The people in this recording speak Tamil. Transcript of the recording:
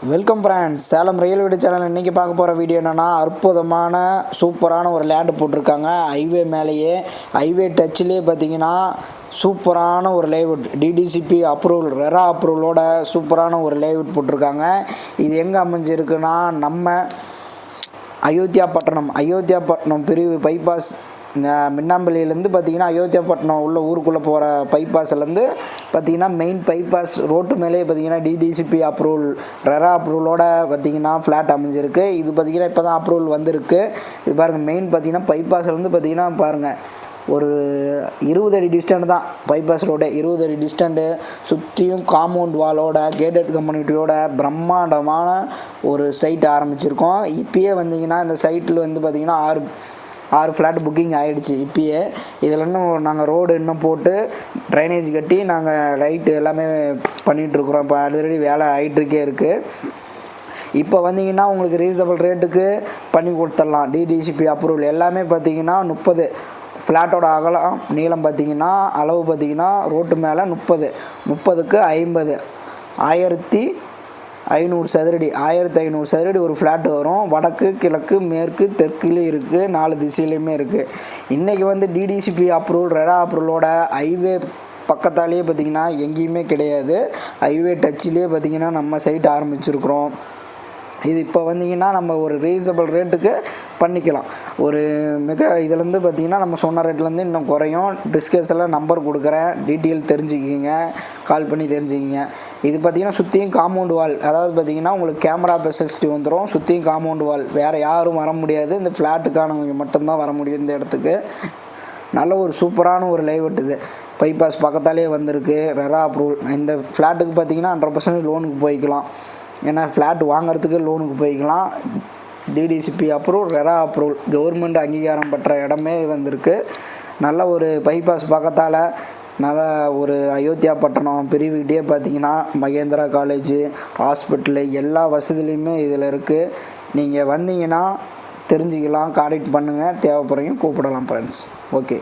வெல்கம் ஃப்ரெண்ட்ஸ், சேலம் ரியல் வீடு சேனல். இன்றைக்கி பார்க்க போகிற வீடியோ என்னென்னா, அற்புதமான சூப்பரான ஒரு லேண்டு போட்டிருக்காங்க. ஹைவே மேலேயே, ஹைவே டச்சிலே பார்த்தீங்கன்னா சூப்பரான ஒரு லேஅவுட், டிடிசிபி அப்ரூவல், ரெரா அப்ரூவலோட சூப்பரான ஒரு லேஅவுட் போட்டிருக்காங்க. இது எங்கே அமைஞ்சிருக்குன்னா, நம்ம அயோத்தியாப்பட்டினம் பிரிவு பைபாஸ் மின்னாம்பள்ளியிலேருந்து பார்த்திங்கன்னா அயோத்தியாப்பட்டினம் உள்ள ஊருக்குள்ளே போகிற பைபாஸ்லேருந்து பார்த்திங்கன்னா மெயின் பைபாஸ் ரோட்டு மேலே பார்த்திங்கன்னா டிடிசிபி அப்ரூவல், ரெரா அப்ரூவலோட பார்த்திங்கன்னா ஃப்ளாட் அமைஞ்சிருக்கு. இது பார்த்திங்கன்னா இப்போ தான் அப்ரூவல் வந்திருக்கு. இது பாருங்கள், மெயின் பார்த்திங்கன்னா பைபாஸ்லேருந்து பார்த்திங்கன்னா பாருங்கள் ஒரு 20 அடி டிஸ்டன்ட் தான் பைபாஸ் ரோடு. 20 அடி டிஸ்டண்ட்டு, சுற்றியும் காம்பவுண்ட் வாலோட, கேட்டட் கம்யூனிட்டியோட பிரம்மாண்டமான ஒரு சைட் ஆரம்பிச்சிருக்கோம். இப்போயே வந்தீங்கன்னா இந்த சைட்டில் வந்து பார்த்திங்கன்னா ஆறு ஃப்ளாட் புக்கிங் ஆகிடுச்சு. இப்போயே இதில் இன்னும் நாங்கள் ரோடு இன்னும் போட்டு ட்ரைனேஜ் கட்டி நாங்கள் லைட்டு எல்லாமே பண்ணிகிட்ருக்குறோம். இப்போ ஆல்ரெடி வேலை ஆகிட்டுருக்கே இருக்குது. இப்போ வந்தீங்கன்னா உங்களுக்கு ரீசனபிள் ரேட்டுக்கு பண்ணி கொடுத்துடலாம். டிடிசிபி அப்ரூவல் எல்லாமே பார்த்திங்கன்னா 30 ஃப்ளாட்டோட அகலம் நீளம் பார்த்திங்கன்னா அளவு பார்த்திங்கன்னா ரோட்டு மேலே 30க்கு 50, 1500 சதுரடி, 1500 சதுரடி ஒரு ஃப்ளாட் வரும். வடக்கு, கிழக்கு, மேற்கு, தெற்குலேயும் இருக்குது, 4 திசையிலையுமே இருக்குது. இன்றைக்கி வந்து டிடிசிபி அப்ரூவல், ரெரா அப்ரூவலோட ஹைவே பக்கத்தாலேயே பார்த்திங்கன்னா எங்கேயுமே கிடையாது. ஹைவே டச்சிலே பார்த்திங்கன்னா நம்ம சைட் ஆரம்பிச்சிருக்கிறோம். இது இப்போ வந்தீங்கன்னா நம்ம ஒரு ரீசனபிள் ரேட்டுக்கு பண்ணிக்கலாம். ஒரு இதுலேருந்து பார்த்திங்கன்னா நம்ம சொன்ன ரேட்லேருந்து இன்னும் குறையும். டிஸ்கஸில் நம்பர் கொடுக்குறேன், டீட்டெயில் தெரிஞ்சுக்கிங்க, கால் பண்ணி தெரிஞ்சுக்கிங்க. இது பார்த்திங்கன்னா சுற்றியும் காம்பவுண்ட் வால், அதாவது பார்த்திங்கன்னா உங்களுக்கு கேமரா ஃபெசிலிட்டி வந்துடும். சுற்றியும் காம்பவுண்ட் வால், வேறு யாரும் வர முடியாது. இந்த ஃப்ளாட்டுக்கானவங்க மட்டும்தான் வர முடியும் இந்த இடத்துக்கு. நல்ல ஒரு சூப்பரான ஒரு லேஅவுட். இது பைபாஸ் பக்கத்தாலே வந்திருக்கு. RERA approval. இந்த ஃப்ளாட்டுக்கு பார்த்திங்கன்னா 100% லோனுக்கு போய்க்கலாம். ஏன்னா ஃப்ளாட் வாங்கிறதுக்கு லோனுக்கு போய்க்கலாம். DTCP approval, RERA approval, government அங்கீகாரம் பெற்ற இடமே வந்திருக்கு. நல்ல ஒரு பைபாஸ் பக்கத்தால் நல்ல ஒரு அயோத்தியாப்பட்டினம் பிரிவுகிட்டே பார்த்திங்கன்னா மகேந்திரா காலேஜு, ஹாஸ்பிட்டலு, எல்லா வசதிலையுமே இதில் இருக்குது. நீங்கள் வந்தீங்கன்னா தெரிஞ்சுக்கலாம், கான்டாக்ட் பண்ணுங்கள், தேவைப்படுறீங்க கூப்பிடலாம் ஃப்ரெண்ட்ஸ். ஓகே.